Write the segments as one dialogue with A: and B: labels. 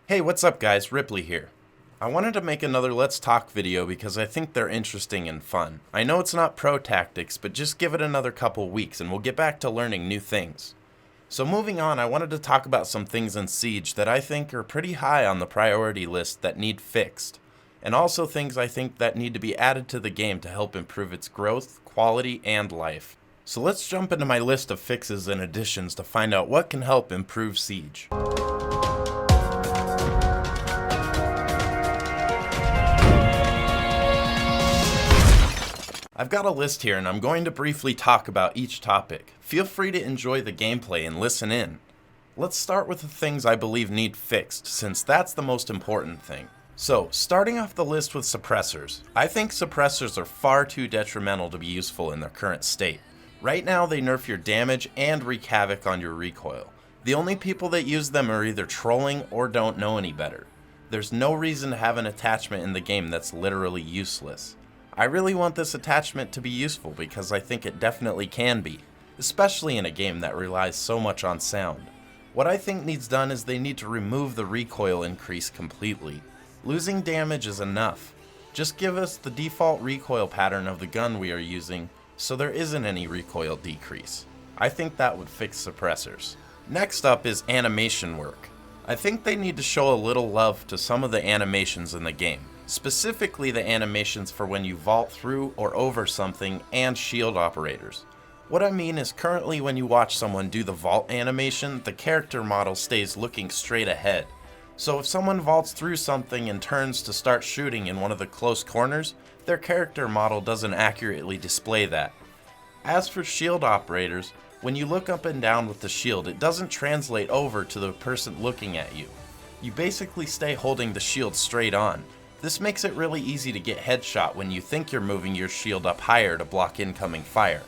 A: Hey, what's up guys, Ripley here. I wanted to make another Let's Talk video because I think they're interesting and fun. I know it's not pro tactics, but just give it another couple weeks and we'll get back to learning new things. So moving on, I wanted to talk about some things in Siege that I think are pretty high on the priority list that need fixed, and also things I think that need to be added to the game to help improve its growth, quality, and life. So let's jump into my list of fixes and additions to find out what can help improve Siege. I've got a list here and I'm going to briefly talk about each topic. Feel free to enjoy the gameplay and listen in. Let's start with the things I believe need fixed, since that's the most important thing. So, starting off the list with suppressors. I think suppressors are far too detrimental to be useful in their current state. Right now they nerf your damage and wreak havoc on your recoil. The only people that use them are either trolling or don't know any better. There's no reason to have an attachment in the game that's literally useless. I really want this attachment to be useful because I think it definitely can be, especially in a game that relies so much on sound. What I think needs done is they need to remove the recoil increase completely. Losing damage is enough. Just give us the default recoil pattern of the gun we are using so there isn't any recoil decrease. I think that would fix suppressors. Next up is animation work. I think they need to show a little love to some of the animations in the game. Specifically the animations for when you vault through or over something and shield operators. What I mean is currently when you watch someone do the vault animation, the character model stays looking straight ahead. So if someone vaults through something and turns to start shooting in one of the close corners, their character model doesn't accurately display that. As for shield operators, when you look up and down with the shield, it doesn't translate over to the person looking at you. You basically stay holding the shield straight on. This makes it really easy to get headshot when you think you're moving your shield up higher to block incoming fire.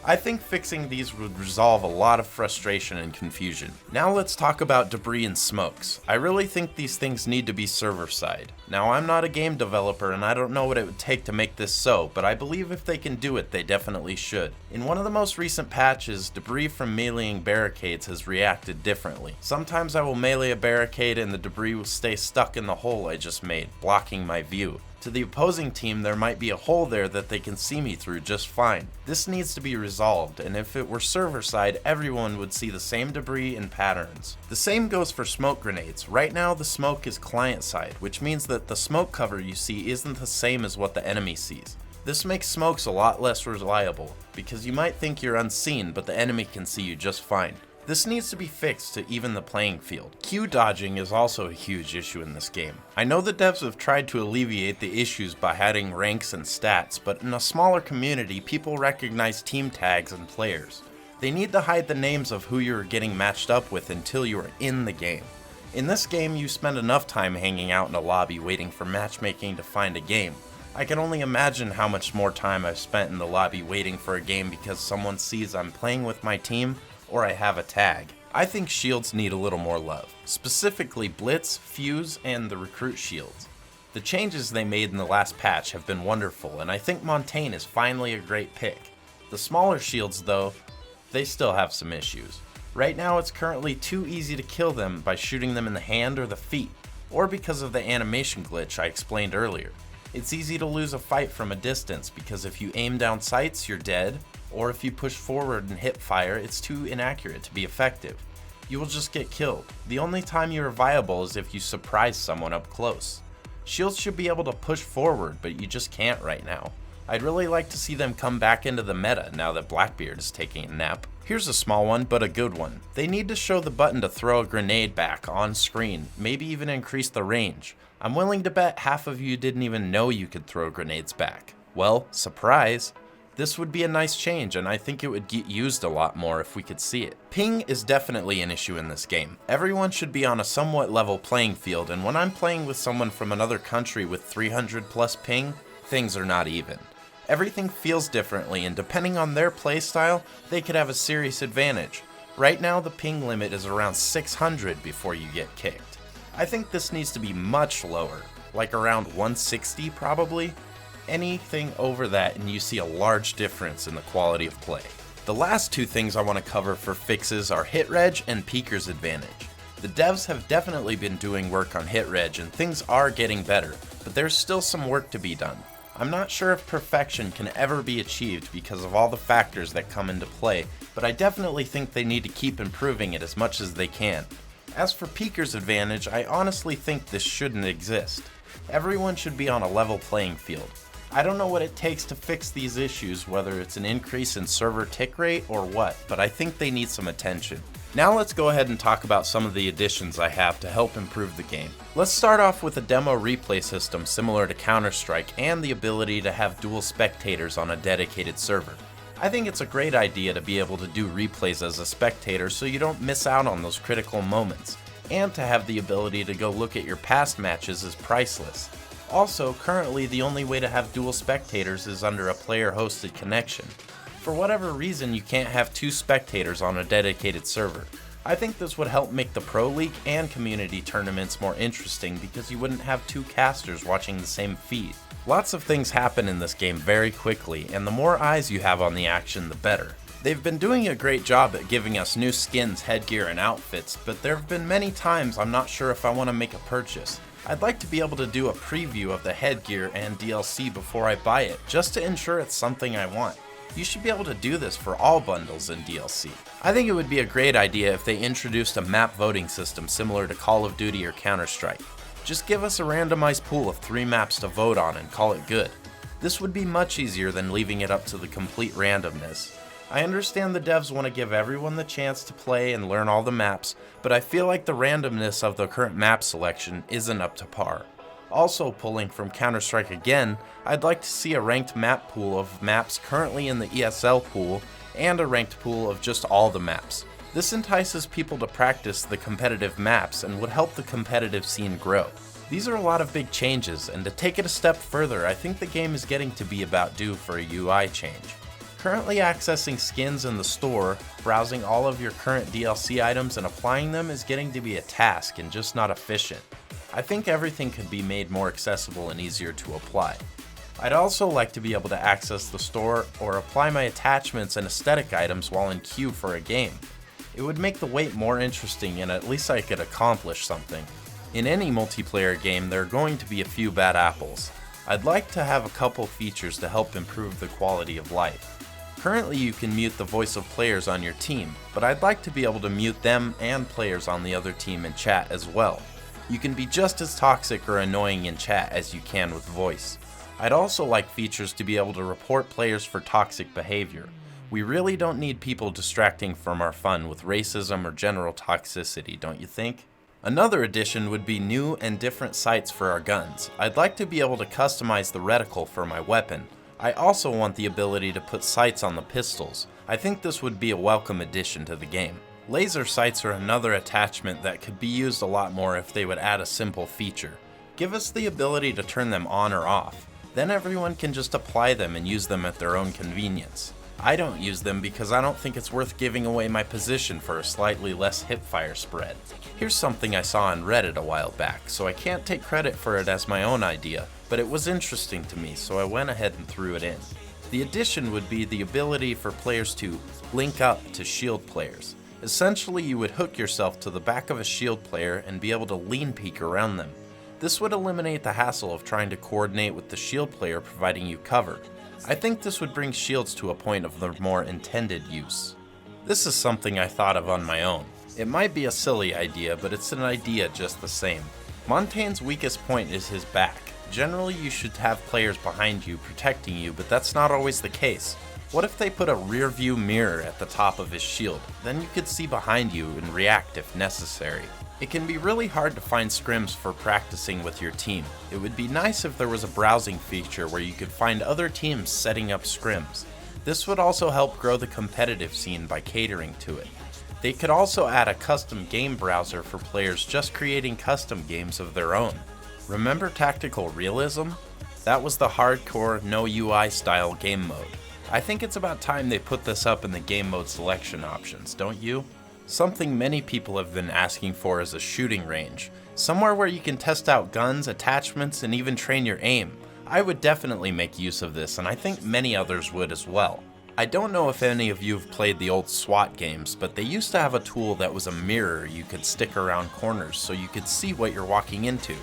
A: I think fixing these would resolve a lot of frustration and confusion. Now let's talk about debris and smokes. I really think these things need to be server side. Now I'm not a game developer and I don't know what it would take to make this so, but I believe if they can do it, they definitely should. In one of the most recent patches, debris from meleeing barricades has reacted differently. Sometimes I will melee a barricade and the debris will stay stuck in the hole I just made, blocking my view. To the opposing team, there might be a hole there that they can see me through just fine. This needs to be resolved, and if it were server side, everyone would see the same debris and patterns. The same goes for smoke grenades. Right now the smoke is client side, which means that the smoke cover you see isn't the same as what the enemy sees. This makes smokes a lot less reliable, because you might think you're unseen, but the enemy can see you just fine. This needs to be fixed to even the playing field. Q dodging is also a huge issue in this game. I know the devs have tried to alleviate the issues by adding ranks and stats, but in a smaller community, people recognize team tags and players. They need to hide the names of who you're getting matched up with until you are in the game. In this game, you spend enough time hanging out in a lobby waiting for matchmaking to find a game. I can only imagine how much more time I've spent in the lobby waiting for a game because someone sees I'm playing with my team or I have a tag. I think shields need a little more love, specifically Blitz, Fuse, and the Recruit shields. The changes they made in the last patch have been wonderful, and I think Montaigne is finally a great pick. The smaller shields though, they still have some issues. Right now it's currently too easy to kill them by shooting them in the hand or the feet, or because of the animation glitch I explained earlier. It's easy to lose a fight from a distance because if you aim down sights, you're dead, or if you push forward and hip fire, it's too inaccurate to be effective. You will just get killed. The only time you are viable is if you surprise someone up close. Shields should be able to push forward, but you just can't right now. I'd really like to see them come back into the meta now that Blackbeard is taking a nap. Here's a small one, but a good one. They need to show the button to throw a grenade back on screen, maybe even increase the range. I'm willing to bet half of you didn't even know you could throw grenades back. Well, surprise! This would be a nice change, and I think it would get used a lot more if we could see it. Ping is definitely an issue in this game. Everyone should be on a somewhat level playing field, and when I'm playing with someone from another country with 300 plus ping, things are not even. Everything feels differently, and depending on their playstyle, they could have a serious advantage. Right now, the ping limit is around 600 before you get kicked. I think this needs to be much lower, like around 160 probably. Anything over that and you see a large difference in the quality of play. The last two things I want to cover for fixes are hit reg and peeker's advantage. The devs have definitely been doing work on hit reg and things are getting better, but there's still some work to be done. I'm not sure if perfection can ever be achieved because of all the factors that come into play, but I definitely think they need to keep improving it as much as they can. As for Peeker's advantage, I honestly think this shouldn't exist. Everyone should be on a level playing field. I don't know what it takes to fix these issues, whether it's an increase in server tick rate or what, but I think they need some attention. Now let's go ahead and talk about some of the additions I have to help improve the game. Let's start off with a demo replay system similar to Counter-Strike and the ability to have dual spectators on a dedicated server. I think it's a great idea to be able to do replays as a spectator so you don't miss out on those critical moments, and to have the ability to go look at your past matches is priceless. Also, currently the only way to have dual spectators is under a player-hosted connection. For whatever reason, you can't have 2 spectators on a dedicated server. I think this would help make the Pro League and community tournaments more interesting because you wouldn't have 2 casters watching the same feed. Lots of things happen in this game very quickly, and the more eyes you have on the action, the better. They've been doing a great job at giving us new skins, headgear, and outfits, but there have been many times I'm not sure if I want to make a purchase. I'd like to be able to do a preview of the headgear and DLC before I buy it, just to ensure it's something I want. You should be able to do this for all bundles in DLC. I think it would be a great idea if they introduced a map voting system similar to Call of Duty or Counter-Strike. Just give us a randomized pool of 3 maps to vote on and call it good. This would be much easier than leaving it up to the complete randomness. I understand the devs want to give everyone the chance to play and learn all the maps, but I feel like the randomness of the current map selection isn't up to par. Also, pulling from Counter-Strike again, I'd like to see a ranked map pool of maps currently in the ESL pool, and a ranked pool of just all the maps. This entices people to practice the competitive maps and would help the competitive scene grow. These are a lot of big changes, and to take it a step further, I think the game is getting to be about due for a UI change. Currently accessing skins in the store, browsing all of your current DLC items and applying them is getting to be a task and just not efficient. I think everything could be made more accessible and easier to apply. I'd also like to be able to access the store or apply my attachments and aesthetic items while in queue for a game. It would make the wait more interesting and at least I could accomplish something. In any multiplayer game, there are going to be a few bad apples. I'd like to have a couple features to help improve the quality of life. Currently you can mute the voice of players on your team, but I'd like to be able to mute them and players on the other team in chat as well. You can be just as toxic or annoying in chat as you can with voice. I'd also like features to be able to report players for toxic behavior. We really don't need people distracting from our fun with racism or general toxicity, don't you think? Another addition would be new and different sights for our guns. I'd like to be able to customize the reticle for my weapon. I also want the ability to put sights on the pistols. I think this would be a welcome addition to the game. Laser sights are another attachment that could be used a lot more if they would add a simple feature. Give us the ability to turn them on or off. Then everyone can just apply them and use them at their own convenience. I don't use them because I don't think it's worth giving away my position for a slightly less hipfire spread. Here's something I saw on Reddit a while back, so I can't take credit for it as my own idea, but it was interesting to me, so I went ahead and threw it in. The addition would be the ability for players to link up to shield players. Essentially, you would hook yourself to the back of a shield player and be able to lean peek around them. This would eliminate the hassle of trying to coordinate with the shield player providing you cover. I think this would bring shields to a point of their more intended use. This is something I thought of on my own. It might be a silly idea, but it's an idea just the same. Montaigne's weakest point is his back. Generally, you should have players behind you protecting you, but that's not always the case. What if they put a rear view mirror at the top of his shield? Then you could see behind you and react if necessary. It can be really hard to find scrims for practicing with your team. It would be nice if there was a browsing feature where you could find other teams setting up scrims. This would also help grow the competitive scene by catering to it. They could also add a custom game browser for players just creating custom games of their own. Remember Tactical Realism? That was the hardcore, no UI style game mode. I think it's about time they put this up in the game mode selection options, don't you? Something many people have been asking for is a shooting range. Somewhere where you can test out guns, attachments, and even train your aim. I would definitely make use of this, and I think many others would as well. I don't know if any of you have played the old SWAT games, but they used to have a tool that was a mirror you could stick around corners so you could see what you're walking into.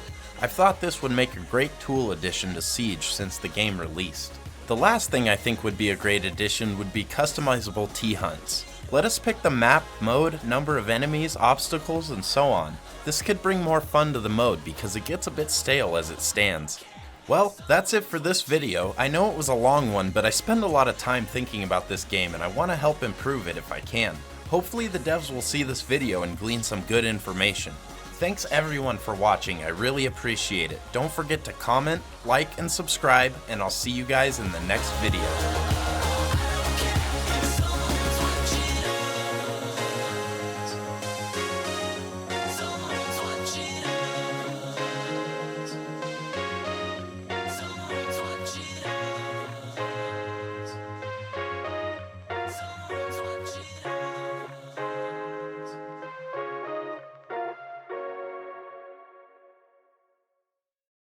A: I've thought this would make a great tool addition to Siege since the game released. The last thing I think would be a great addition would be customizable T-hunts. Let us pick the map, mode, number of enemies, obstacles, and so on. This could bring more fun to the mode because it gets a bit stale as it stands. Well, that's it for this video. I know it was a long one, but I spend a lot of time thinking about this game and I want to help improve it if I can. Hopefully the devs will see this video and glean some good information. Thanks everyone for watching, I really appreciate it. Don't forget to comment, like, and subscribe, and I'll see you guys in the next video.